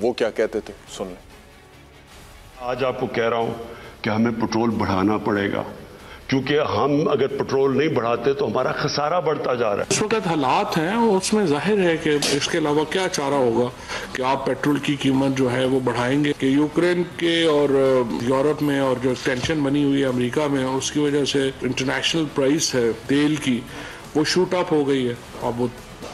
وہ کیا کہتے تھے سن لیں. آج آپ کو کہہ رہا ہوں کہ ہمیں پٹرول بڑھانا پڑے گا، کیونکہ ہم اگر پٹرول نہیں بڑھاتے تو ہمارا خسارہ بڑھتا جا رہا ہے. اس وقت حالات ہیں اس میں ظاہر ہے کہ اس کے علاوہ کیا چارہ ہوگا کہ آپ پیٹرول کی قیمت جو ہے وہ بڑھائیں گے. کہ یوکرین کے اور یورپ میں اور جو ٹینشن بنی ہوئی ہے امریکہ میں، اس کی وجہ سے انٹرنیشنل پرائس ہے تیل کی وہ شوٹ اپ ہو گئی ہے. اب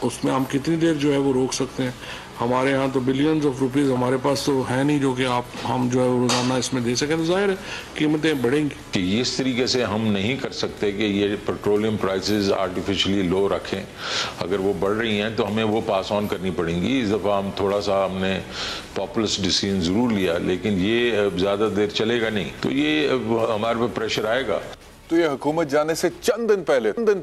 اس میں ہم کتنی دیر جو ہے وہ روک سکتے ہیں؟ ہمارے ہاں تو بلینز آف روپیز ہمارے پاس تو ہے نہیں جو کہ ہم جو ہے روزانہ اس میں دے سکیں. تو ظاہر ہے قیمتیں بڑھیں گی. کہ اس طریقے سے ہم نہیں کر سکتے کہ یہ پیٹرولیم پرائسز آرٹیفیشلی لو رکھیں. اگر وہ بڑھ رہی ہیں تو ہمیں وہ پاس آن کرنی پڑیں گی. اس دفعہ ہم تھوڑا سا ہم نے پاپولسٹ ڈیسیژن ضرور لیا، لیکن یہ زیادہ دیر چلے گا نہیں، تو یہ ہمارے پہ پریشر آئے گا. تو یہ حکومت جانے سے چند دن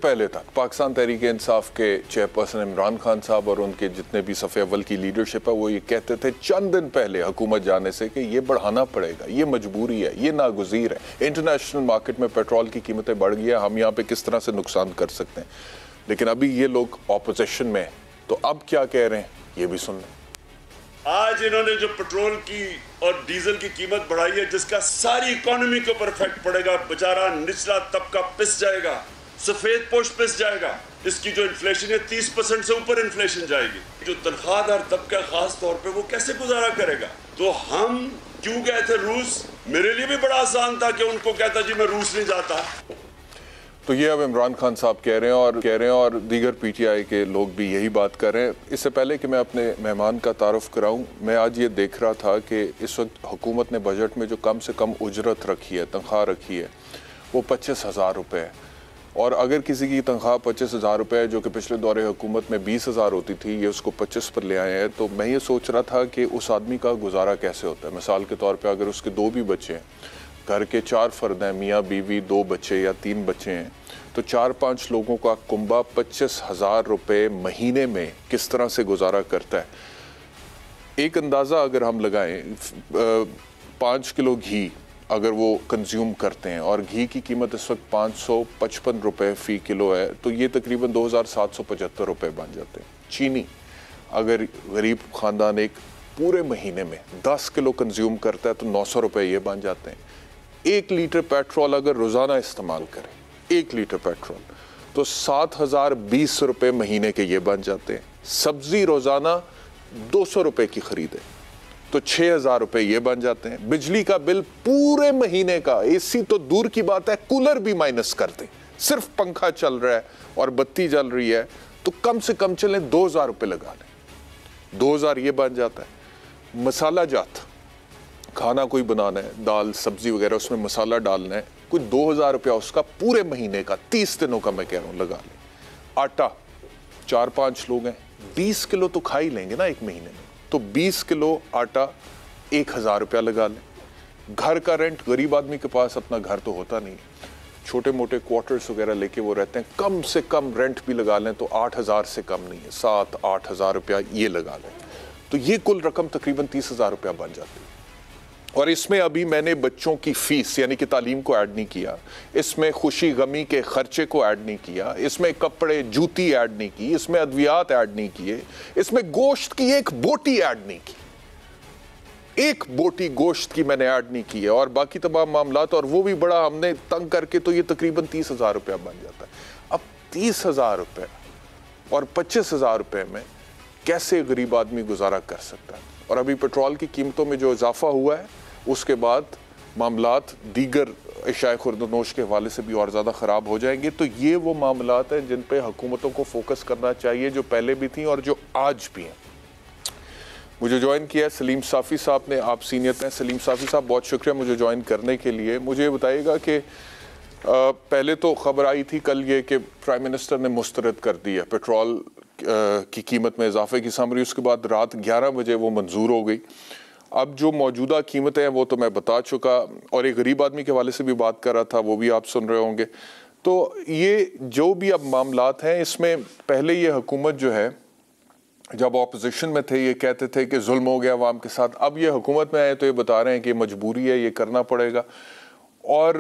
پہلے تک پاکستان تحریک انصاف کے چیئرپرسن عمران خان صاحب اور ان کے جتنے بھی صف اول کی لیڈرشپ ہے وہ یہ کہتے تھے چند دن پہلے حکومت جانے سے کہ یہ بڑھانا پڑے گا، یہ مجبوری ہے، یہ ناگزیر ہے. انٹرنیشنل مارکیٹ میں پیٹرول کی قیمتیں بڑھ گئی ہیں، ہم یہاں پہ کس طرح سے نقصان کر سکتے ہیں. لیکن ابھی یہ لوگ اپوزیشن میں ہیں تو اب کیا کہہ رہے ہیں یہ بھی سن لیں. آج انہوں نے جو پیٹرول کی اور ڈیزل کی قیمت بڑھائی ہے جس کا ساری اکانومی کو پر افیکٹ پڑے گا، بیچارہ نچلا طبقہ پس جائے گا، سفید پوش پس جائے گا. اس کی جو انفلیشن ہے 30% سے اوپر انفلیشن جائے گی. جو تنخواہ دار طبقہ خاص طور پہ وہ کیسے گزارا کرے گا؟ تو ہم کیوں گئے تھے روس؟ میرے لیے بھی بڑا آسان تھا کہ ان کو کہتا جی میں روس نہیں جاتا. تو یہ اب عمران خان صاحب کہہ رہے ہیں اور دیگر پی ٹی آئی کے لوگ بھی یہی بات کر رہے ہیں. اس سے پہلے کہ میں اپنے مہمان کا تعارف کراؤں، میں آج یہ دیکھ رہا تھا کہ اس وقت حکومت نے بجٹ میں جو کم سے کم اجرت رکھی ہے، تنخواہ رکھی ہے، وہ 25,000 روپے ہے. اور اگر کسی کی تنخواہ 25,000 روپے ہے جو کہ پچھلے دور حکومت میں 20,000 ہوتی تھی، یہ اس کو 25 پر لے آئے ہیں. تو میں یہ سوچ رہا تھا کہ اس آدمی کا گزارا کیسے ہوتا ہے. مثال کے طور پہ اگر اس کے 2 بھی بچے ہیں، گھر کے 4 فرد ہیں، میاں بیوی، 2 بچے یا 3 بچے ہیں، تو 4-5 لوگوں کا کنبہ 25,000 روپے مہینے میں کس طرح سے گزارا کرتا ہے. ایک اندازہ اگر ہم لگائیں، 5 کلو گھی اگر وہ کنزیوم کرتے ہیں اور گھی کی قیمت اس وقت 555 روپے فی کلو ہے، تو یہ تقریباً 2,775 روپے بن جاتے ہیں. چینی اگر غریب خاندان ایک پورے مہینے میں 10 کلو کنزیوم کرتا ہے تو 900 روپے یہ بن جاتے ہیں. 1 لیٹر پیٹرول اگر روزانہ استعمال کریں، 1 لیٹر پیٹرول، تو 7,020 روپے مہینے کے یہ بن جاتے ہیں. سبزی روزانہ 200 روپے کی خریدے تو 6,000 روپے یہ بن جاتے ہیں. بجلی کا بل پورے مہینے کا، اے سی تو دور کی بات ہے، کولر بھی مائنس کر دیں، صرف پنکھا چل رہا ہے اور بتی جل رہی ہے تو کم سے کم چلیں 2,000 روپے لگا لیں، 2,000 یہ بن جاتا ہے. مسالہ جات کھانا کوئی بنانا ہے، دال سبزی وغیرہ، اس میں مسالہ ڈالنا ہے، کوئی 2,000 روپیہ اس کا پورے مہینے کا، 30 دنوں کا میں کہہ رہا ہوں لگا لیں. آٹا 4-5 لوگ ہیں، 20 کلو تو کھا ہی لیں گے نا ایک مہینے میں، تو 20 کلو آٹا 1,000 روپیہ لگا لیں. گھر کا رینٹ، غریب آدمی کے پاس اپنا گھر تو ہوتا نہیں، چھوٹے موٹے کوارٹرز وغیرہ لے کے وہ رہتے ہیں، کم سے کم رینٹ بھی لگا لیں تو 8,000 سے کم نہیں ہے، 7-8,000 روپیہ یہ لگا لیں. تو یہ کل رقم تقریباً 30,000 روپیہ بن جاتی ہے. اور اس میں ابھی میں نے بچوں کی فیس یعنی کہ تعلیم کو ایڈ نہیں کیا، اس میں خوشی غمی کے خرچے کو ایڈ نہیں کیا، اس میں کپڑے جوتی ایڈ نہیں کی، اس میں ادویات ایڈ نہیں کیے، اس میں گوشت کی ایک بوٹی ایڈ نہیں کی، ایک بوٹی گوشت کی میں نے ایڈ نہیں کی ہے، اور باقی تمام معاملات، اور وہ بھی بڑا ہم نے تنگ کر کے، تو یہ تقریباً 30,000 روپیہ بن جاتا ہے. اب 30,000 روپے اور 25,000 روپے میں کیسے غریب آدمی گزارا کر سکتا ہے؟ اور ابھی پیٹرول کی قیمتوں میں جو اضافہ ہوا ہے، اس کے بعد معاملات دیگر اشیاء خورد و نوش کے حوالے سے بھی اور زیادہ خراب ہو جائیں گے. تو یہ وہ معاملات ہیں جن پہ حکومتوں کو فوکس کرنا چاہیے، جو پہلے بھی تھیں اور جو آج بھی ہیں. مجھے جوائن کیا ہے سلیم صافی صاحب نے، آپ سینئر ہیں. سلیم صافی صاحب بہت شکریہ مجھے جوائن کرنے کے لیے. مجھے بتائیے گا کہ پہلے تو خبر آئی تھی کل یہ کہ پرائم منسٹر نے مسترد کر دی ہے پیٹرول کی قیمت میں اضافے کی سمری، اس کے بعد رات 11 بجے وہ منظور ہو گئی. اب جو موجودہ قیمتیں ہیں وہ تو میں بتا چکا، اور ایک غریب آدمی کے حوالے سے بھی بات کر رہا تھا، وہ بھی آپ سن رہے ہوں گے. تو یہ جو بھی اب معاملات ہیں، اس میں پہلے یہ حکومت جو ہے جب اپوزیشن میں تھے یہ کہتے تھے کہ ظلم ہو گیا عوام کے ساتھ، اب یہ حکومت میں آئے تو یہ بتا رہے ہیں کہ یہ مجبوری ہے، یہ کرنا پڑے گا. اور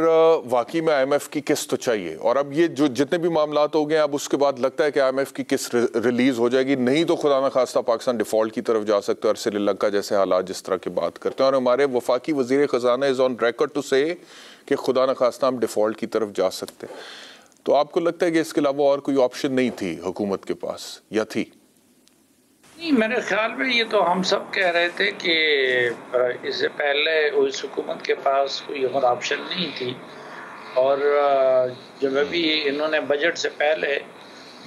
واقعی میں IMF کی قسط تو چاہیے، اور اب یہ جو جتنے بھی معاملات ہو گئے اب اس کے بعد لگتا ہے کہ IMF کی قسط ریلیز ہو جائے گی، نہیں تو خدا نخواستہ پاکستان ڈیفالٹ کی طرف جا سکتا ہے، اور سری لنکا جیسے حالات جس طرح کی بات کرتے ہیں، اور ہمارے وفاقی وزیر خزانہ از آن ریکارڈ ٹو سے کہ خدا نخواستہ ہم ڈیفالٹ کی طرف جا سکتے ہیں. تو آپ کو لگتا ہے کہ اس کے علاوہ اور کوئی آپشن نہیں تھی حکومت کے پاس، یا تھی؟ نہیں، میرے خیال میں یہ تو ہم سب کہہ رہے تھے کہ اس سے پہلے اس حکومت کے پاس کوئی اور آپشن نہیں تھی، اور جب ابھی انہوں نے بجٹ سے پہلے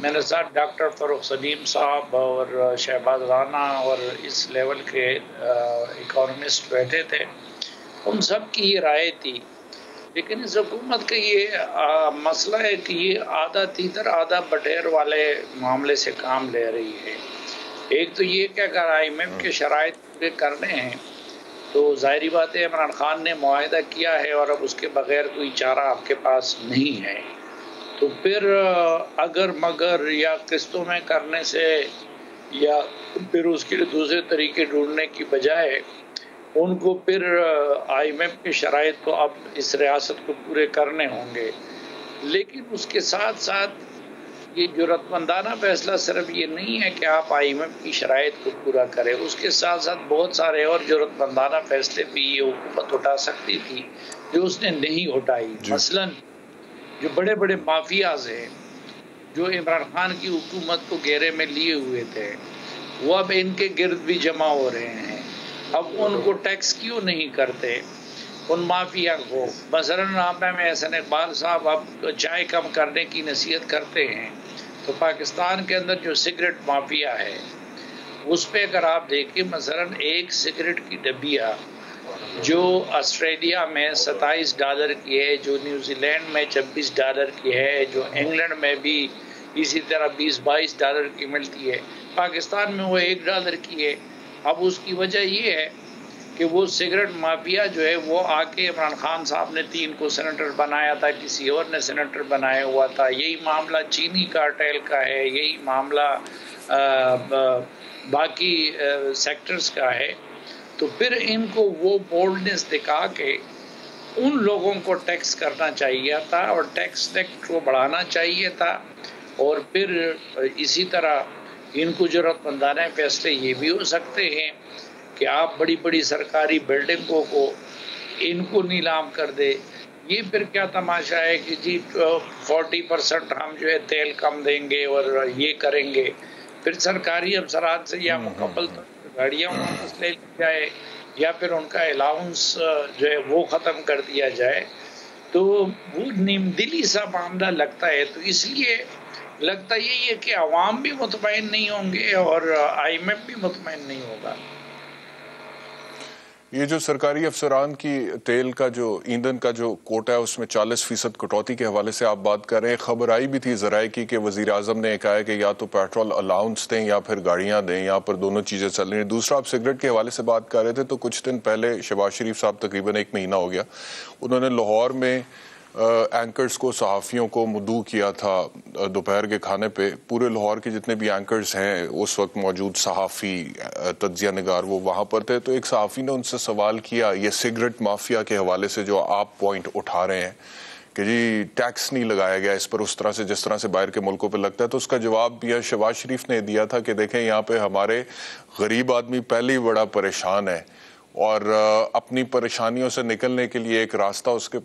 میرے ساتھ ڈاکٹر فاروق سلیم صاحب اور شہباز رانا اور اس لیول کے اکانومسٹ بیٹھے تھے، ان سب کی یہ رائے تھی. لیکن اس حکومت کا یہ مسئلہ ہے کہ یہ آدھا تیتر آدھا بٹیر والے معاملے سے کام لے رہی ہے. ایک تو یہ کہ اگر IMF کے شرائط پورے کرنے ہیں تو ظاہری بات ہے عمران خان نے معاہدہ کیا ہے اور اب اس کے بغیر کوئی چارہ آپ کے پاس نہیں ہے، تو پھر اگر مگر یا قسطوں میں کرنے سے یا پھر اس کے لیے دوسرے طریقے ڈھونڈنے کی بجائے ان کو پھر IMF کے شرائط تو اب اس ریاست کو پورے کرنے ہوں گے. لیکن اس کے ساتھ ساتھ یہ جرأت مندانہ فیصلہ صرف یہ نہیں ہے کہ آپ IMF کی شرائط کو پورا کریں، اس کے ساتھ ساتھ بہت سارے اور جرأت مندانہ فیصلے بھی یہ حکومت اٹھا سکتی تھی جو اس نے نہیں اٹھائی. مثلا جو بڑے بڑے مافیاز ہیں جو عمران خان کی حکومت کو گھیرے میں لیے ہوئے تھے، وہ اب ان کے گرد بھی جمع ہو رہے ہیں. اب ان کو ٹیکس کیوں نہیں کرتے ان مافیا کو؟ مثلاً احسان اقبال صاحب اب چائے کم کرنے کی نصیحت کرتے ہیں، تو پاکستان کے اندر جو سگریٹ مافیا ہے اس پہ اگر آپ دیکھیں مثلاً ایک سگریٹ کی ڈبیا جو آسٹریلیا میں $27 کی ہے، جو نیوزی لینڈ میں $26 کی ہے، جو انگلینڈ میں بھی اسی طرح $20-22 کی ملتی ہے، پاکستان میں وہ $1 کی ہے. اب اس کی وجہ یہ ہے کہ وہ سگریٹ مافیا جو ہے وہ آ کے عمران خان صاحب نے 3 کو سینیٹر بنایا تھا، کسی اور نے سینیٹر بنایا ہوا تھا. یہی معاملہ چینی کارٹیل کا ہے، یہی معاملہ باقی سیکٹرز کا ہے. تو پھر ان کو وہ بولڈنس دکھا کے ان لوگوں کو ٹیکس کرنا چاہیے تھا اور ٹیکس کو بڑھانا چاہیے تھا. اور پھر اسی طرح ان کو جرأت مندانہ فیصلے یہ بھی ہو سکتے ہیں کہ آپ بڑی بڑی سرکاری بلڈنگوں کو ان کو نیلام کر دے. یہ پھر کیا تماشا ہے کہ جی 40% ہم جو ہے تیل کم دیں گے اور یہ کریں گے، پھر سرکاری افسران سے یا مکمل گاڑیاں واپس لے لی جائے یا پھر ان کا الاؤنس جو ہے وہ ختم کر دیا جائے. تو وہ نیم دلی سا معاملہ لگتا ہے. تو اس لیے لگتا یہی ہے کہ عوام بھی مطمئن نہیں ہوں گے اور IMF بھی مطمئن نہیں ہوگا. یہ جو سرکاری افسران کی تیل کا جو ایندھن کا جو کوٹا ہے اس میں 40% کٹوتی کے حوالے سے آپ بات کر رہے ہیں. خبر آئی بھی تھی ذرائع کی کہ وزیر اعظم نے کہا ہے کہ یا تو پیٹرول الاؤنس دیں یا پھر گاڑیاں دیں، یہاں پر دونوں چیزیں چل رہی ہیں. دوسرا آپ سگریٹ کے حوالے سے بات کر رہے تھے، تو کچھ دن پہلے شہباز شریف صاحب تقریباً 1 مہینہ ہو گیا، انہوں نے لاہور میں اینکرز کو، صحافیوں کو مدعو کیا تھا دوپہر کے کھانے پہ. پورے لاہور کے جتنے بھی اینکرز ہیں اس وقت موجود، صحافی، تجزیہ نگار، وہ وہاں پر تھے. تو ایک صحافی نے ان سے سوال کیا یہ سگریٹ مافیا کے حوالے سے جو آپ پوائنٹ اٹھا رہے ہیں کہ جی ٹیکس نہیں لگایا گیا اس پر اس طرح سے جس طرح سے باہر کے ملکوں پہ لگتا ہے. تو اس کا جواب یہ شہباز شریف نے دیا تھا کہ دیکھیں یہاں پہ ہمارے غریب آدمی پہلے ہی بڑا پریشان ہے، اور اپنی پریشانیوں سے نکلنے کے لیے ایک راستہ اس کے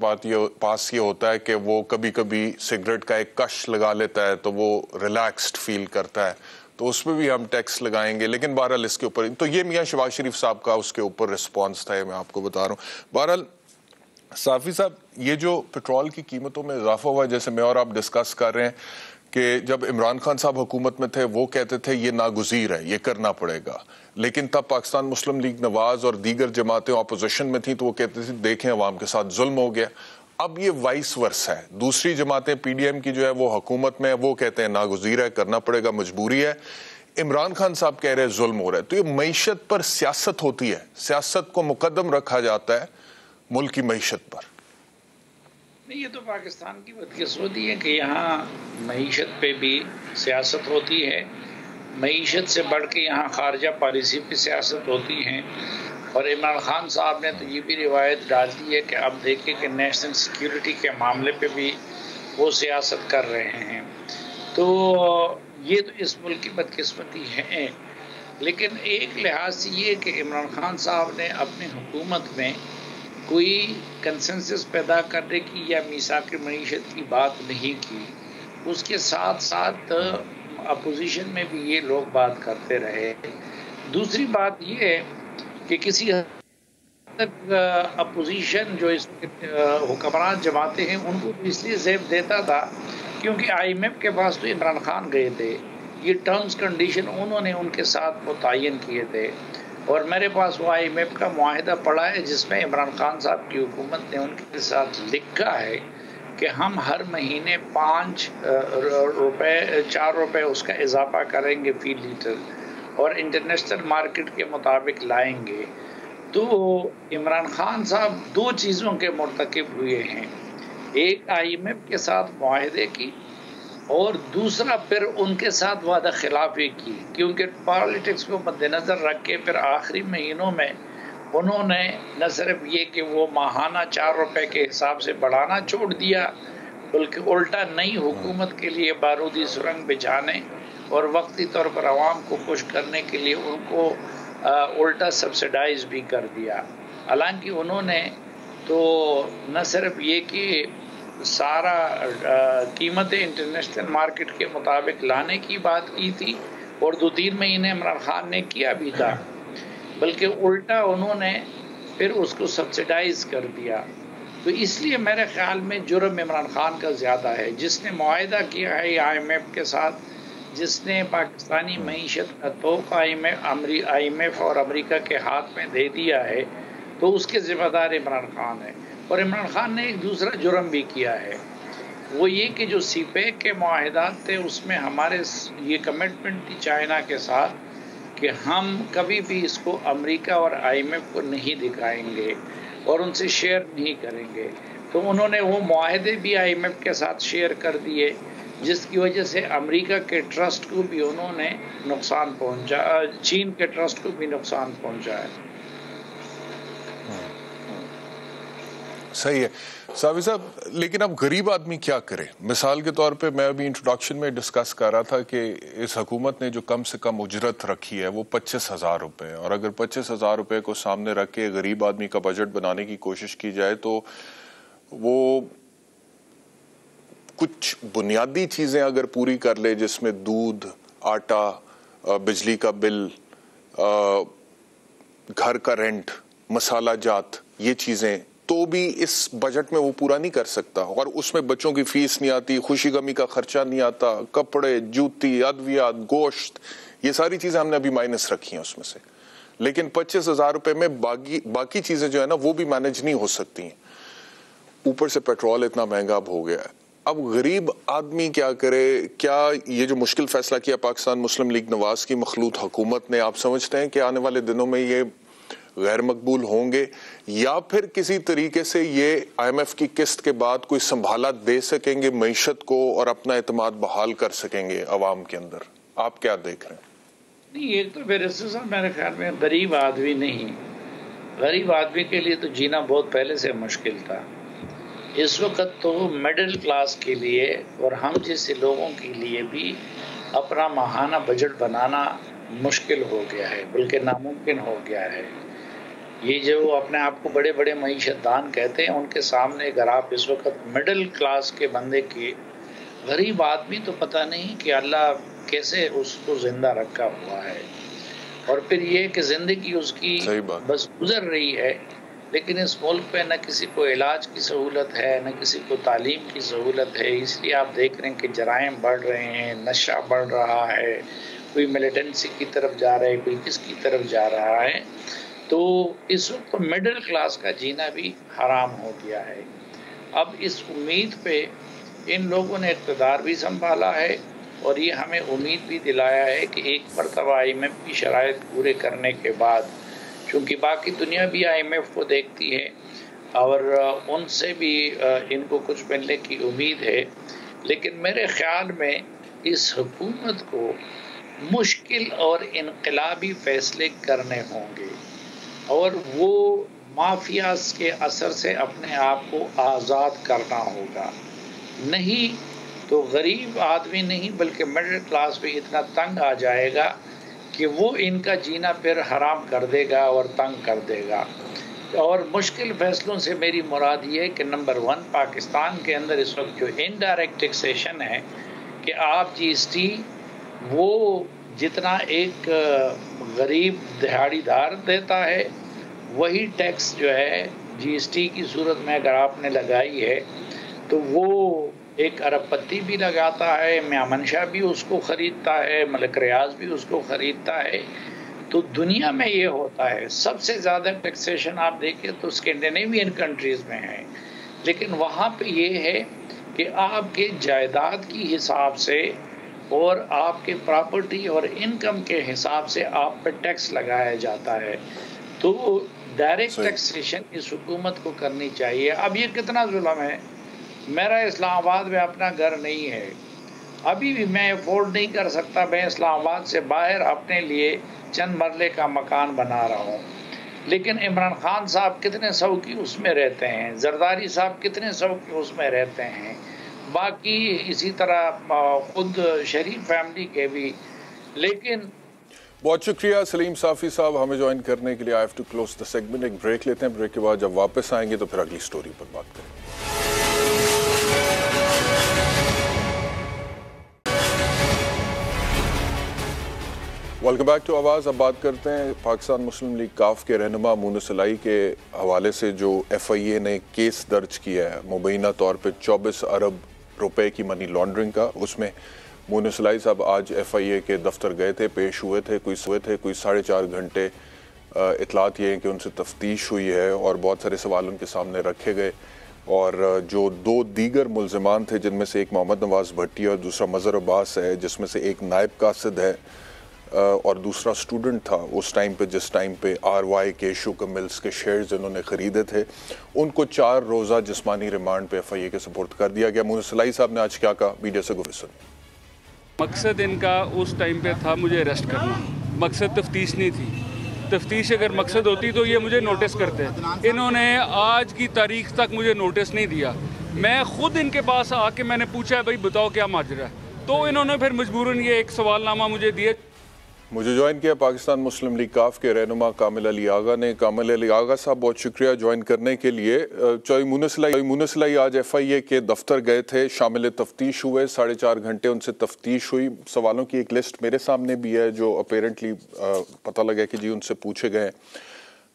پاس یہ ہوتا ہے کہ وہ کبھی کبھی سگریٹ کا ایک کش لگا لیتا ہے تو وہ ریلیکسڈ فیل کرتا ہے، تو اس پہ بھی ہم ٹیکس لگائیں گے. لیکن بہرحال اس کے اوپر تو یہ میاں شہباز شریف صاحب کا اس کے اوپر رسپانس تھا، میں آپ کو بتا رہا ہوں. بہرحال صافی صاحب، یہ جو پٹرول کی قیمتوں میں اضافہ ہوا ہے، جیسے میں اور آپ ڈسکس کر رہے ہیں کہ جب عمران خان صاحب حکومت میں تھے وہ کہتے تھے یہ ناگزیر ہے، یہ کرنا پڑے گا، لیکن تب پاکستان مسلم لیگ نواز اور دیگر جماعتیں اپوزیشن میں تھیں تو وہ کہتے تھے دیکھیں عوام کے ساتھ ظلم ہو گیا. اب یہ وائس ورس ہے، دوسری جماعتیں PDM کی جو ہے وہ حکومت میں وہ کہتے ہیں ناگزیر ہے، کرنا پڑے گا، مجبوری ہے. عمران خان صاحب کہہ رہے ہیں ظلم ہو رہا ہے. تو یہ معیشت پر سیاست ہوتی ہے، سیاست کو مقدم رکھا جاتا ہے ملک کی معیشت پر. نہیں، یہ تو پاکستان کی بدقسمتی ہے کہ یہاں معیشت پہ بھی سیاست ہوتی ہے، معیشت سے بڑھ کے یہاں خارجہ پالیسی پہ سیاست ہوتی ہے. اور عمران خان صاحب نے تو یہ بھی روایت ڈال دی ہے کہ اب دیکھیں کہ نیشنل سیکیورٹی کے معاملے پہ بھی وہ سیاست کر رہے ہیں. تو یہ تو اس ملک کی بدقسمتی ہے. لیکن ایک لحاظ سے یہ کہ عمران خان صاحب نے اپنی حکومت میں کوئی کنسنسس پیدا کرنے کی یا میثاق معیشت کی بات نہیں کی. اس کے ساتھ ساتھ اپوزیشن میں بھی یہ لوگ بات کرتے رہے. دوسری بات یہ ہے کہ کسی حد تک اپوزیشن جو اس حکمران جماعتیں ہیں ان کو اس لیے زیب دیتا تھا کیونکہ IMF کے پاس تو عمران خان گئے تھے. یہ ٹرمز کنڈیشن انہوں نے ان کے ساتھ متعین کیے تھے اور میرے پاس وہ IMF کا معاہدہ پڑا ہے جس میں عمران خان صاحب کی حکومت نے ان کے ساتھ لکھا ہے کہ ہم ہر مہینے 4 روپے اس کا اضافہ کریں گے فی لیٹر اور انٹرنیشنل مارکیٹ کے مطابق لائیں گے. تو عمران خان صاحب 2 چیزوں کے مرتکب ہوئے ہیں. ایک IMF کے ساتھ معاہدے کی اور دوسرا پھر ان کے ساتھ وعدہ خلافی کی کیونکہ پالیٹکس کو مد نظر رکھ کے پھر آخری مہینوں میں انہوں نے نہ صرف یہ کہ وہ ماہانہ 4 روپے کے حساب سے بڑھانا چھوڑ دیا بلکہ الٹا نئی حکومت کے لیے بارودی سرنگ بچھانے اور وقتی طور پر عوام کو خوش کرنے کے لیے ان کو الٹا سبسیڈائز بھی کر دیا. حالانکہ انہوں نے تو نہ صرف یہ کہ سارا قیمتیں انٹرنیشنل مارکیٹ کے مطابق لانے کی بات کی تھی اور 2-3 مہینے عمران خان نے کیا بھی تھا بلکہ الٹا انہوں نے پھر اس کو سبسیڈائز کر دیا. تو اس لیے میرے خیال میں جرم عمران خان کا زیادہ ہے جس نے معاہدہ کیا ہے IMF کے ساتھ, جس نے پاکستانی معیشت کا توق IMF اور امریکہ کے ہاتھ میں دے دیا ہے تو اس کے ذمہ دار عمران خان ہے. اور عمران خان نے ایک دوسرا جرم بھی کیا ہے, وہ یہ کہ جو CPEC کے معاہدات تھے اس میں ہمارے یہ کمٹمنٹ تھی چائنا کے ساتھ کہ ہم کبھی بھی اس کو امریکہ اور IMF کو نہیں دکھائیں گے اور ان سے شیئر نہیں کریں گے. تو انہوں نے وہ معاہدے بھی IMF کے ساتھ شیئر کر دیے جس کی وجہ سے امریکہ کے ٹرسٹ کو بھی انہوں نے نقصان پہنچا, چین کے ٹرسٹ کو بھی نقصان پہنچا ہے. صحیح ہے صاحب صاحب, لیکن اب غریب آدمی کیا کرے؟ مثال کے طور پہ میں ابھی انٹروڈکشن میں ڈسکس کر رہا تھا کہ اس حکومت نے جو کم سے کم اجرت رکھی ہے وہ 25,000 روپے, اور اگر 25,000 روپے کو سامنے رکھ کے غریب آدمی کا بجٹ بنانے کی کوشش کی جائے تو وہ کچھ بنیادی چیزیں اگر پوری کر لے جس میں دودھ, آٹا, بجلی کا بل, گھر کا رینٹ, مسالہ جات, یہ چیزیں تو بھی اس بجٹ میں وہ پورا نہیں کر سکتا. اور اس میں بچوں کی فیس نہیں آتی, خوشی غمی کا خرچہ نہیں آتا, کپڑے, جوتی, ادویات, گوشت, یہ ساری چیزیں ہم نے ابھی مائنس رکھی ہیں اس میں سے. لیکن 25,000 روپے میں باقی چیزیں جو ہے نا وہ بھی مینج نہیں ہو سکتی ہیں. اوپر سے پیٹرول اتنا مہنگا اب ہو گیا ہے. اب غریب آدمی کیا کرے؟ کیا یہ جو مشکل فیصلہ کیا پاکستان مسلم لیگ نواز کی مخلوط حکومت نے, آپ سمجھتے ہیں کہ آنے والے دنوں میں یہ غیر مقبول ہوں گے یا پھر کسی طریقے سے یہ IMF کی قسط کے بعد کوئی سنبھالا دے سکیں گے معیشت کو اور اپنا اعتماد بحال کر سکیں گے عوام کے اندر؟ آپ کیا دیکھ رہے ہیں؟ نہیں, ایک تو میرے خیال میں غریب آدمی نہیں, غریب آدمی کے لیے تو جینا بہت پہلے سے مشکل تھا. اس وقت تو مڈل کلاس کے لیے اور ہم جیسے لوگوں کے لیے بھی اپنا ماہانہ بجٹ بنانا مشکل ہو گیا ہے, بلکہ ناممکن ہو گیا ہے. یہ جو اپنے آپ کو بڑے بڑے معیشت دان کہتے ہیں ان کے سامنے اگر آپ اس وقت مڈل کلاس کے بندے کی, غریب آدمی تو پتہ نہیں کہ اللہ کیسے اس کو زندہ رکھا ہوا ہے. اور پھر یہ کہ زندگی اس کی بس گزر رہی ہے, لیکن اس ملک پہ نہ کسی کو علاج کی سہولت ہے نہ کسی کو تعلیم کی سہولت ہے. اس لیے آپ دیکھ رہے ہیں کہ جرائم بڑھ رہے ہیں, نشہ بڑھ رہا ہے, کوئی ملیٹنسی کی طرف جا رہا ہے, کوئی کس کی طرف جا رہا ہے. تو اس وقت مڈل کلاس کا جینا بھی حرام ہو گیا ہے. اب اس امید پہ ان لوگوں نے اقتدار بھی سنبھالا ہے اور یہ ہمیں امید بھی دلایا ہے کہ ایک مرتبہ IMF کی شرائط پورے کرنے کے بعد, چونکہ باقی دنیا بھی IMF کو دیکھتی ہے اور ان سے بھی ان کو کچھ ملنے کی امید ہے, لیکن میرے خیال میں اس حکومت کو مشکل اور انقلابی فیصلے کرنے ہوں گے. اور وہ مافیاز کے اثر سے اپنے آپ کو آزاد کرنا ہوگا. نہیں تو غریب آدمی نہیں بلکہ مڈل کلاس بھی اتنا تنگ آ جائے گا کہ وہ ان کا جینا پھر حرام کر دے گا اور تنگ کر دے گا. اور مشکل فیصلوں سے میری مراد یہ ہے کہ نمبر 1 پاکستان کے اندر اس وقت جو انڈائریکٹ ٹیکسیشن ہے کہ آپ جی ایس ٹی وہ جتنا ایک غریب دہاڑی دار دیتا ہے وہی ٹیکس جو ہے جی ایس ٹی کی صورت میں اگر آپ نے لگائی ہے تو وہ ایک ارب پتی بھی لگاتا ہے، میاں منشا بھی اس کو خریدتا ہے، ملک ریاض بھی اس کو خریدتا ہے. تو دنیا میں یہ ہوتا ہے. سب سے زیادہ ٹیکسیشن آپ دیکھیں تو اسکینڈینیوین کنٹریز میں ہے، لیکن وہاں پہ یہ ہے کہ آپ کے جائیداد کی حساب سے اور آپ کے پراپرٹی اور انکم کے حساب سے آپ پہ ٹیکس لگایا جاتا ہے. تو ڈائریکٹ ٹیکسیشن اس حکومت کو کرنی چاہیے. اب یہ کتنا ظلم ہے. میرا اسلام آباد میں اپنا گھر نہیں ہے، ابھی بھی میں افورڈ نہیں کر سکتا. میں اسلام آباد سے باہر اپنے لیے چند مرلے کا مکان بنا رہا ہوں، لیکن عمران خان صاحب کتنے سو کی اس میں رہتے ہیں، زرداری صاحب کتنے سو کی اس میں رہتے ہیں، باقی اسی طرح خود شریف فیملی کے بھی. لیکن بہت شکریہ سلیم صافی صاحب ہمیں جوائن کرنے کے لیے. I have to close the segment. ایک بریک لیتے ہیں، بریک کے بعد جب واپس آئیں گے تو پھر اگلی سٹوری پر بات کریں گے. ویلکم بیک ٹو آواز. اب بات کرتے ہیں پاکستان مسلم لیگ کاف کے رہنما مونس الائی کے حوالے سے جو ایف آئی اے نے کیس درج کیا ہے مبینہ طور پہ 24 ارب روپے کی منی لانڈرنگ کا. اس میں مونس الائی صاحب آج ایف آئی اے کے دفتر گئے تھے، پیش ہوئے تھے. کوئی 4.5 گھنٹے اطلاعات یہ ہیں کہ ان سے تفتیش ہوئی ہے اور بہت سارے سوال ان کے سامنے رکھے گئے. اور جو 2 دیگر ملزمان تھے جن میں سے ایک محمد نواز بھٹی اور دوسرا مظہر عباس ہے، جس میں سے ایک نائب قاصد ہے اور دوسرا سٹوڈنٹ تھا اس ٹائم پہ جس ٹائم پہ آر وائی کے شوگر ملز کے شیئرز انہوں نے خریدے تھے، ان کو 4 روزہ جسمانی ریمانڈ پہ ایف آئی اے کے سپورٹ کر دیا گیا. مونس الائی صاحب نے آج کیا کہا، میڈیا سے گفتگو سنیں. مقصد ان کا اس ٹائم پہ تھا مجھے اریسٹ کرنا، مقصد تفتیش نہیں تھی. تفتیش اگر مقصد ہوتی تو یہ مجھے نوٹس کرتے. انہوں نے آج کی تاریخ تک مجھے نوٹس نہیں دیا. میں خود ان کے پاس آ کے میں نے پوچھا بھائی بتاؤ کیا ماجرا ہے، تو انہوں نے پھر مجبوراً یہ ایک سوال نامہ مجھے دیا. مجھے جوائن کیا پاکستان مسلم لیگ کاف کے رہنما کامل علی آغا نے. کامل علی آغا صاحب بہت شکریہ جوائن کرنے کے لیے. مونس الائی آج ایف آئی اے کے دفتر گئے تھے، شامل تفتیش ہوئے، 4.5 گھنٹے ان سے تفتیش ہوئی. سوالوں کی ایک لسٹ میرے سامنے بھی ہے جو اپیرنٹلی پتہ لگا کہ جی ان سے پوچھے گئے.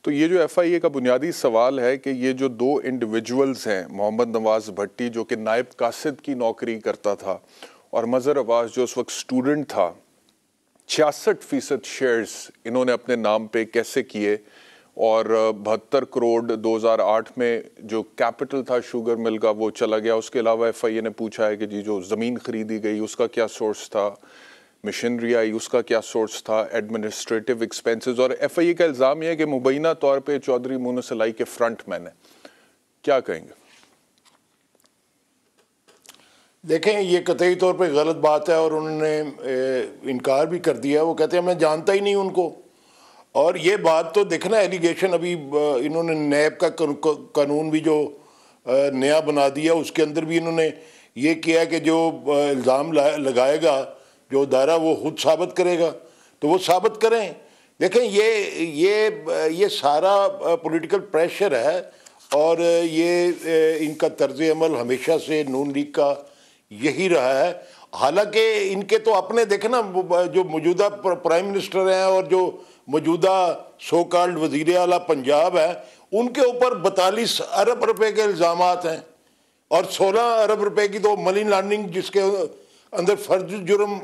تو یہ جو ایف آئی اے کا بنیادی سوال ہے کہ یہ جو 2 انڈیویجولز ہیں، محمد نواز بھٹی جو کہ نائب قاصد کی نوکری کرتا تھا اور مظہر عباس جو اس وقت سٹوڈنٹ تھا، 66% شیئرز انہوں نے اپنے نام پہ کیسے کیے، اور 72 کروڑ 2008 میں جو کیپٹل تھا شوگر مل کا وہ چلا گیا. اس کے علاوہ ایف آئی اے نے پوچھا ہے کہ جی جو زمین خریدی گئی اس کا کیا سورس تھا، مشینری آئی اس کا کیا سورس تھا، ایڈمنسٹریٹو ایکسپینسز. اور ایف آئی اے کا الزام یہ ہے کہ مبینہ طور پہ چودھری مونس الائی کے فرنٹ مین ہیں. کیا کہیں گے؟ دیکھیں یہ قطعی طور پہ غلط بات ہے اور انہوں نے انکار بھی کر دیا. وہ کہتے ہیں میں جانتا ہی نہیں ان کو. اور یہ بات تو دیکھنا ایلیگیشن ابھی انہوں نے نیب کا قانون بھی جو نیا بنا دیا اس کے اندر بھی انہوں نے یہ کیا کہ جو الزام لگائے گا جو ادارہ وہ خود ثابت کرے گا تو وہ ثابت کریں. دیکھیں یہ سارا پولیٹیکل پریشر ہے اور یہ ان کا طرز عمل ہمیشہ سے نون لیگ کا یہی رہا ہے. حالانکہ ان کے تو اپنے دیکھیں نا جو موجودہ پرائم منسٹر ہیں اور جو موجودہ سو کالڈ وزیر اعلیٰ پنجاب ہیں ان کے اوپر 42 ارب روپے کے الزامات ہیں اور 16 ارب روپے کی تو منی لانڈرنگ جس کے اندر فرض جرم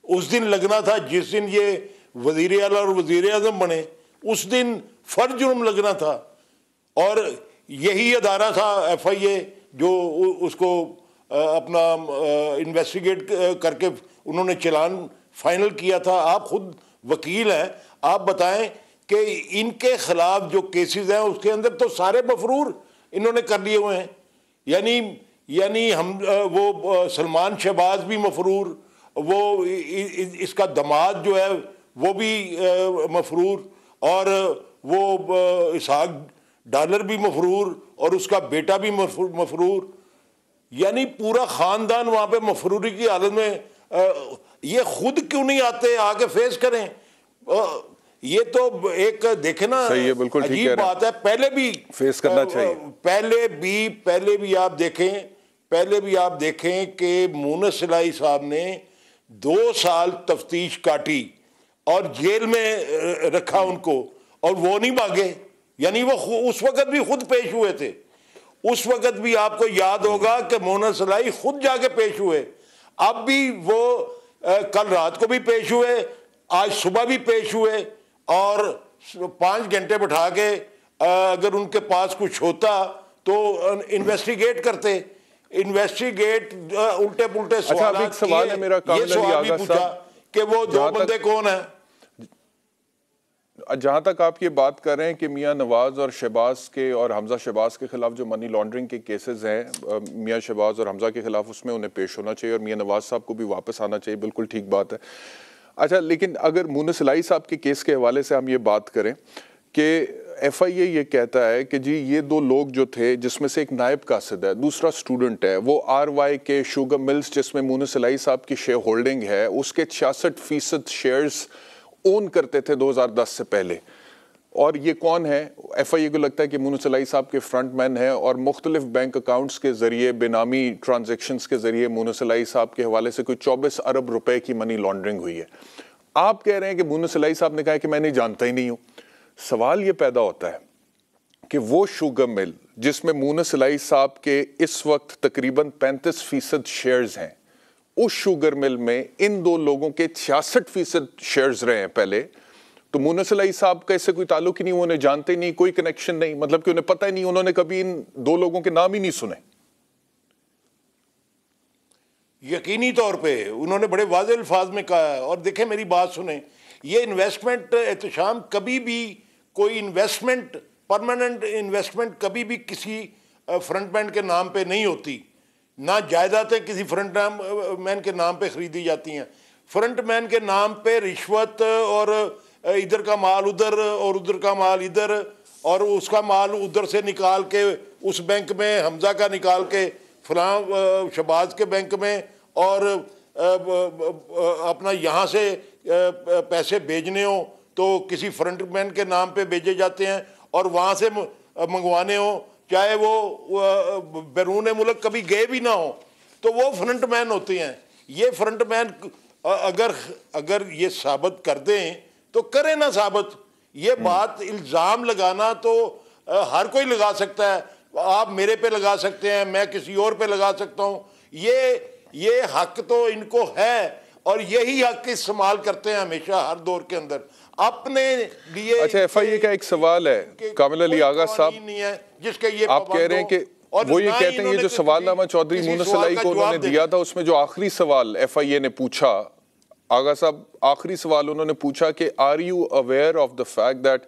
اس دن لگنا تھا جس دن یہ وزیر اعلیٰ اور وزیر اعظم بنے اس دن فرض جرم لگنا تھا. اور یہی ادارہ تھا ایف آئی اے جو اس کو اپنا انویسٹیگیٹ کر کے انہوں نے چلان فائنل کیا تھا. آپ خود وکیل ہیں، آپ بتائیں کہ ان کے خلاف جو کیسز ہیں اس کے اندر تو سارے مفرور انہوں نے کر لیے ہوئے ہیں. یعنی ہم وہ سلمان شہباز بھی مفرور، وہ اس کا داماد جو ہے وہ بھی مفرور، اور وہ اسحاق ڈالر بھی مفرور اور اس کا بیٹا بھی مفرور، یعنی پورا خاندان وہاں پہ مفروری کی حالت میں. یہ خود کیوں نہیں آتے آ کے فیس کریں؟ یہ تو ایک دیکھیں نا عجیب بات ہے. پہلے بھی فیس کرنا چاہیے. پہلے بھی آپ دیکھیں کہ مونس الہی صاحب نے 2 سال تفتیش کاٹی اور جیل میں رکھا ان کو، اور وہ نہیں بھاگے. یعنی وہ اس وقت بھی خود پیش ہوئے تھے. اس وقت بھی آپ کو یاد ہوگا کہ مونس الہی خود جا کے پیش ہوئے. اب بھی وہ کل رات کو بھی پیش ہوئے، آج صبح بھی پیش ہوئے، اور 5 گھنٹے بٹھا کے اگر ان کے پاس کچھ ہوتا تو انویسٹیگیٹ کرتے. انویسٹیگیٹ الٹے پلٹے سوالات کیے. یہ سوال بھی پوچھا کہ وہ 2 بندے کون ہیں. جہاں تک آپ یہ بات کر رہے ہیں کہ میاں نواز اور شہباز کے اور حمزہ شہباز کے خلاف جو منی لانڈرنگ کے کیسز ہیں، میاں شہباز اور حمزہ کے خلاف، اس میں انہیں پیش ہونا چاہیے اور میاں نواز صاحب کو بھی واپس آنا چاہیے، بالکل ٹھیک بات ہے. اچھا، لیکن اگر مونس الہی صاحب کے کیس کے حوالے سے ہم یہ بات کریں کہ ایف آئی اے یہ کہتا ہے کہ جی یہ 2 لوگ جو تھے، جس میں سے ایک نائب قاصد ہے، دوسرا اسٹوڈنٹ ہے، وہ آر وائی کے شوگر ملز جس میں مونس الہی صاحب کی شیئر ہولڈنگ ہے، اس کے 66% شیئرز اون کرتے تھے 2010 سے پہلے. اور یہ کون ہے؟ ایف آئی اے کو لگتا ہے کہ مونس الہی صاحب کے فرنٹ مین ہیں، اور مختلف بینک اکاؤنٹس کے ذریعے، بے نامی ٹرانزیکشنز کے ذریعے مونس الہی صاحب کے حوالے سے کوئی 24 ارب روپے کی منی لانڈرنگ ہوئی ہے. آپ کہہ رہے ہیں کہ مونس الہی صاحب نے کہا کہ میں نہیں جانتا ہی نہیں ہوں. سوال یہ پیدا ہوتا ہے کہ وہ شوگر مل جس میں مونس الہی صاحب کے اس وقت تقریباً 35% شیئرز ہیں، اس شوگر مل میں ان 2 لوگوں کے 66% شیئرز رہے ہیں پہلے. تو مونس الہی صاحب کا اس سے کوئی تعلق ہی نہیں، وہ انہیں جانتے نہیں، کوئی کنیکشن نہیں، مطلب کہ انہیں پتہ ہی نہیں، انہوں نے کبھی ان 2 لوگوں کے نام ہی نہیں سنے. یقینی طور پہ انہوں نے بڑے واضح الفاظ میں کہا ہے. اور دیکھیں میری بات سنیں، یہ انویسٹمنٹ احتشام کبھی بھی کوئی انویسٹمنٹ، پرماننٹ انویسٹمنٹ کبھی بھی کسی فرنٹ مین کے نام پہ نہیں ہوتی. نہ جائیدادیں کسی فرنٹ مین کے نام پہ خریدی جاتی ہیں. فرنٹ مین کے نام پہ رشوت اور ادھر کا مال ادھر اور ادھر کا مال ادھر، اور اس کا مال ادھر سے نکال کے اس بینک میں، حمزہ کا نکال کے فلاں شہباز کے بینک میں، اور اپنا یہاں سے پیسے بھیجنے ہوں تو کسی فرنٹ مین کے نام پہ بھیجے جاتے ہیں، اور وہاں سے منگوانے ہوں چاہے وہ بیرون ملک کبھی گئے بھی نہ ہوں تو وہ فرنٹ مین ہوتے ہیں. یہ فرنٹ مین اگر یہ ثابت کر دیں تو کریں نہ ثابت. یہ بات الزام لگانا تو ہر کوئی لگا سکتا ہے. آپ میرے پہ لگا سکتے ہیں، میں کسی اور پہ لگا سکتا ہوں. یہ حق تو ان کو ہے، اور یہی حق استعمال کرتے ہیں ہمیشہ ہر دور کے اندر اپنے لیے. اچھا، ایف آئی اے کا ایک سوال ہے کامل علی آغا صاحب، جس کے یہ آپ کہہ رہے ہیں کہ وہ یہ کہتے ہیں یہ جو سوال نامہ چودھری مونس الہی کو انہوں نے دیا تھا، اس میں جو آخری سوال ایف آئی اے نے پوچھا، آغا صاحب آخری سوال انہوں نے پوچھا کہ are you aware of the fact that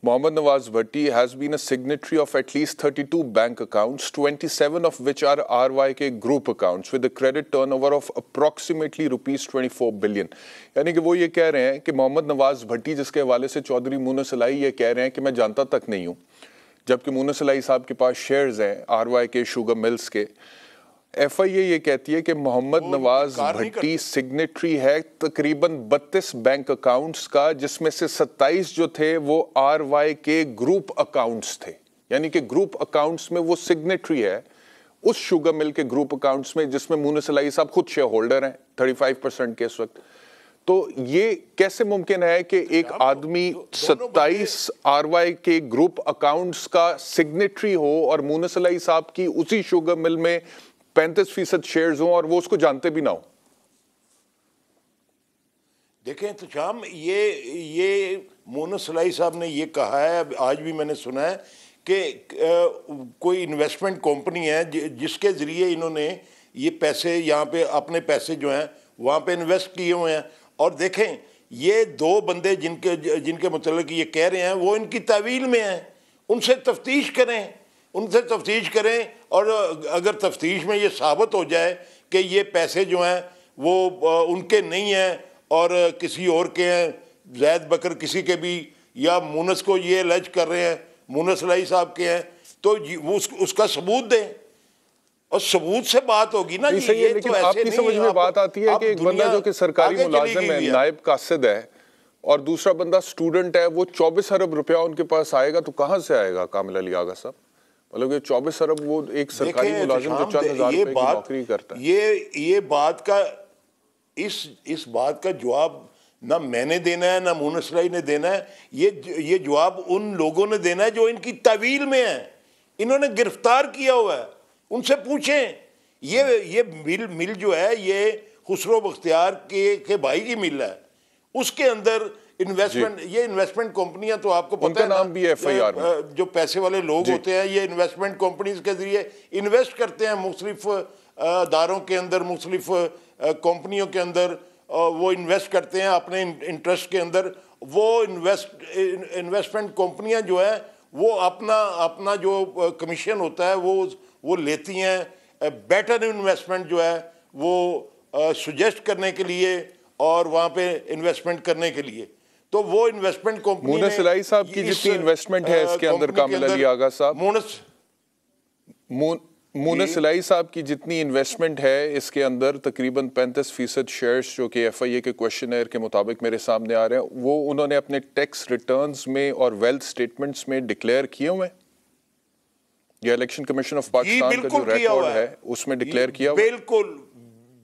Muhammad Nawaz Bhatti has been a signatory of at least 32 bank accounts, 27 of which are RYK group accounts with a credit turnover of approximately rupees 24 billion. یعنی کہ وہ یہ کہہ رہے ہیں کہ محمد نواز بھٹی جس کے حوالے سے چودھری مونس الہی یہ کہہ رہے ہیں کہ میں جانتا تک نہیں ہوں، جبکہ مونس الہی صاحب کے پاس شیئرز ہیں RYK شوگر ملز کے. ایف آئی اے یہ کہتی ہے کہ محمد نواز بھٹی سگنیٹری ہے تقریباً 32 بینک اکاؤنٹس کا، جس میں سے 27 جو تھے وہ آر وائی کے گروپ اکاؤنٹس تھے. یعنی کہ گروپ اکاؤنٹس میں وہ سگنیٹری ہے اس شوگر مل کے گروپ اکاؤنٹس میں، جس میں مونس الہی صاحب خود شیئر ہولڈر ہیں 35% کے اس وقت. تو یہ کیسے ممکن ہے کہ ایک آدمی 27 آر وائی کے گروپ اکاؤنٹس کا سگنیٹری ہو اور مونس الہی صاحب کی اسی شوگر مل میں 35% شیئرز ہوں اور وہ اس کو جانتے بھی نہ ہوں؟ دیکھیں تو شام، یہ مونس الہی صاحب نے یہ کہا ہے، آج بھی میں نے سنا ہے کہ کوئی انویسٹمنٹ کمپنی ہے جس کے ذریعے انہوں نے یہ پیسے یہاں پہ اپنے پیسے جو ہیں وہاں پہ انویسٹ کیے ہوئے ہیں. اور دیکھیں یہ 2 بندے جن کے متعلق یہ کہہ رہے ہیں وہ ان کی تعویل میں ہیں. ان سے تفتیش کریں اور اگر تفتیش میں یہ ثابت ہو جائے کہ یہ پیسے جو ہیں وہ ان کے نہیں ہیں اور کسی اور کے ہیں، زید بکر کسی کے بھی یا مونس کو یہ الج کر رہے ہیں مونس لائی صاحب کے ہیں تو وہ اس کا ثبوت دیں اور ثبوت سے بات ہوگی نا. لیکن آپ کی سمجھ میں بات آتی ہے کہ ایک بندہ جو کہ سرکاری ملازم ہے, نائب قاصد ہے, اور دوسرا بندہ سٹوڈنٹ ہے, وہ 24 ارب روپیہ ان کے پاس آئے گا تو کہاں سے آئے گا کامل علی آغا صاحب؟ مطلب کہ 24 ارب وہ ایک سرکاری ملازم جو چند ہزار روپے کی نوکری کرتا ہے. یہ بات کا اس بات کا جواب نہ میں نے دینا ہے نہ مونس لائی نے دینا ہے. یہ جواب ان لوگوں نے دینا ہے جو ان کی تعویل میں ہیں, انہوں نے گرفتار کیا ہوا ہے, ان سے پوچھیں. یہ مل جو ہے یہ خسرو بختیار کے بھائی کی مل ہے, اس کے اندر انویسٹمنٹ یہ انویسٹمنٹ کمپنیاں تو آپ کو پتہ ہے نام بھی ایف آئی آر میں جو پیسے والے لوگ ہوتے ہیں یہ انویسٹمنٹ کمپنیز کے ذریعے انویسٹ کرتے ہیں مختلف اداروں کے اندر, مختلف کمپنیوں کے اندر وہ انویسٹ کرتے ہیں اپنے انٹرسٹ کے اندر. وہ انویسٹمنٹ کمپنیاں جو ہے وہ اپنا جو کمیشن ہوتا ہے وہ لیتی ہیں بیٹر انویسٹمنٹ جو ہے وہ سجیسٹ کرنے کے لیے اور وہاں پہ انویسٹمنٹ کرنے کے لیے. تو وہ انویسٹمنٹ کمپنی مونس لائی صاحب کی جتنی انویسٹمنٹ ہے اس کے اندر کامل علی آغا صاحب, مونس لائی صاحب کی جتنی انویسٹمنٹ ہے اس کے اندر تقریباً 35% شیئرز جو کہ ایف آئی اے کے کویشچنئر کے مطابق میرے سامنے آ رہے ہیں وہ انہوں نے اپنے ٹیکس ریٹرنز میں اور ویلتھ سٹیٹمنٹس میں ڈکلیئر کیے ہوئے ہیں. یہ الیکشن کمیشن آف پاکستان کا جو ریکارڈ ہے اس میں ڈکلیئر کیا ہوا ہے.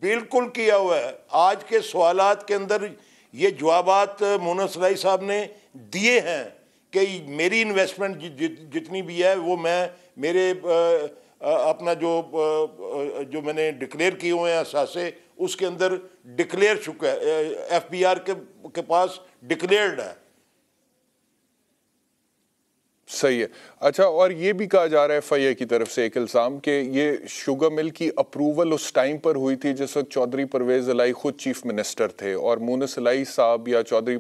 بالکل کیا ہوا ہے. آج کے سوالات کے اندر یہ جوابات مونس لائی صاحب نے دیے ہیں کہ میری انویسٹمنٹ جتنی بھی ہے وہ میں میرے اپنا جو میں نے ڈکلیئر کیے ہوئے ہیں اثاثے اس کے اندر ڈکلیئر چکا ہے, ایف بی آر کے پاس ڈکلیئرڈ ہے. صحیح ہے. اچھا, اور یہ بھی کہا جا رہا ہے ایف آئی اے کی طرف سے ایک الزام کہ یہ شوگر مل کی اپروول اس ٹائم پر ہوئی تھی جس وقت چودھری پرویز الہی خود چیف منسٹر تھے اور مونس الہی صاحب یا چودھری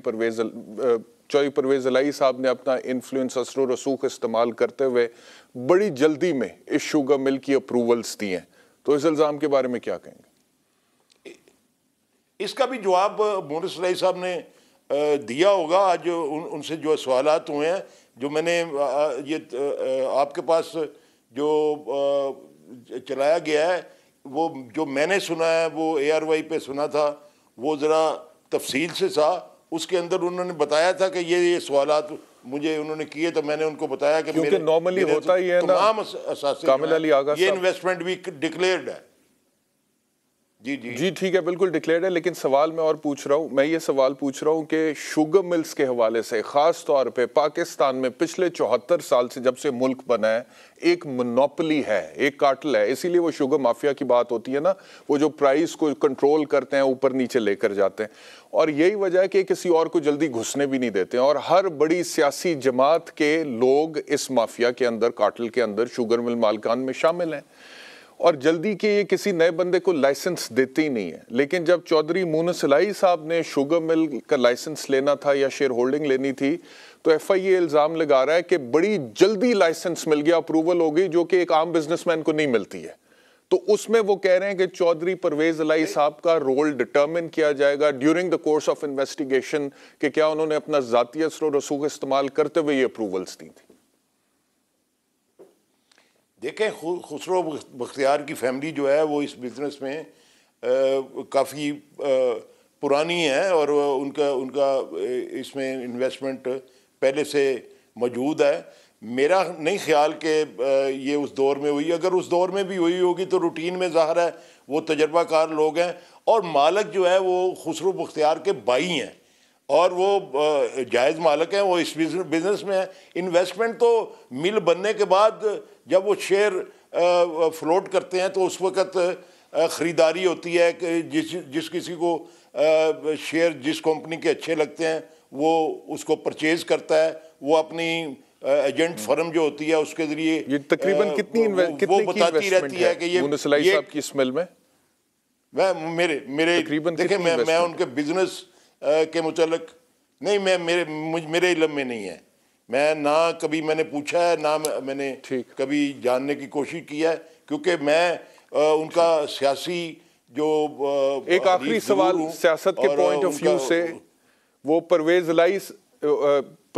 پرویز الہی صاحب نے اپنا انفلوئنس اثر و رسوخ استعمال کرتے ہوئے بڑی جلدی میں اس شوگر مل کی اپروولز دی ہیں. تو اس الزام کے بارے میں کیا کہیں گے؟ اس کا بھی جواب مونس الہی صاحب نے دیا ہوگا. آج ان سے جو سوالات ہوئے ہیں جو میں نے یہ آپ کے پاس جو چلایا گیا ہے وہ جو میں نے سنا ہے وہ اے آر وائی پہ سنا تھا, وہ ذرا تفصیل سے تھا. اس کے اندر انہوں نے بتایا تھا کہ یہ سوالات مجھے انہوں نے کیے تو میں نے ان کو بتایا کہ کیونکہ نارملی ہوتا ہی ہے تمام اثاثے یہ انویسٹمنٹ بھی ڈکلیئرڈ ہے. جی ٹھیک ہے, بالکل ڈکلیئرڈ ہے. لیکن سوال میں اور پوچھ رہا ہوں, میں یہ سوال پوچھ رہا ہوں کہ شوگر ملز کے حوالے سے خاص طور پہ پاکستان میں پچھلے 74 سال سے جب سے ملک بنا ہے ایک منوپلی ہے, ایک کارٹل ہے. اسی لیے وہ شوگر مافیا کی بات ہوتی ہے نا, وہ جو پرائز کو کنٹرول کرتے ہیں اوپر نیچے لے کر جاتے ہیں, اور یہی وجہ ہے کہ کسی اور کو جلدی گھسنے بھی نہیں دیتے ہیں. اور ہر بڑی سیاسی جماعت کے لوگ اس مافیا کے اندر, کارٹل کے اندر شوگر مل مالکان میں شامل ہیں اور جلدی کے یہ کسی نئے بندے کو لائسنس دیتے ہی نہیں ہے. لیکن جب چودھری مونس الہی صاحب نے شوگر مل کا لائسنس لینا تھا یا شیئر ہولڈنگ لینی تھی تو ایف آئی اے الزام لگا رہا ہے کہ بڑی جلدی لائسنس مل گیا, اپروول ہو گئی, جو کہ ایک عام بزنس مین کو نہیں ملتی ہے. تو اس میں وہ کہہ رہے ہیں کہ چودھری پرویز الہی صاحب کا رول ڈٹرمن کیا جائے گا during the course of investigation کہ کیا انہوں نے اپنا ذاتی اثر و رسوخ استعمال کرتے ہوئے یہ اپروولز دی تھی. دیکھیں, خسرو بختیار کی فیملی جو ہے وہ اس بزنس میں کافی پرانی ہے اور ان کا اس میں انویسٹمنٹ پہلے سے موجود ہے. میرا نہیں خیال کہ یہ اس دور میں ہوئی. اگر اس دور میں بھی ہوئی ہوگی تو روٹین میں ظاہر ہے وہ تجربہ کار لوگ ہیں اور مالک جو ہے وہ خسرو بختیار کے بھائی ہیں اور وہ جائز مالک ہیں, وہ اس بزنس میں ہیں. انویسٹمنٹ تو مل بننے کے بعد جب وہ شیئر فلوٹ کرتے ہیں تو اس وقت خریداری ہوتی ہے کہ جس کسی کو شیئر جس کمپنی کے اچھے لگتے ہیں وہ اس کو پرچیز کرتا ہے. وہ اپنی ایجنٹ فرم جو ہوتی ہے اس کے ذریعے یہ تقریباً وہ بتاتی رہتی ہے کہ یہ مونس الہی صاحب کی اس مل میں میرے دیکھیں میں ان کے بزنس کے متعلق نہیں, میرے علم میں نہیں ہے. میں نہ کبھی میں نے پوچھا ہے نہ میں نے کبھی جاننے کی کوشش کی ہے کیونکہ میں ان کا سیاسی جو ایک آخری سوال سیاست کے پوائنٹ آف ویو سے, وہ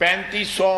3500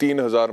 3000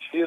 6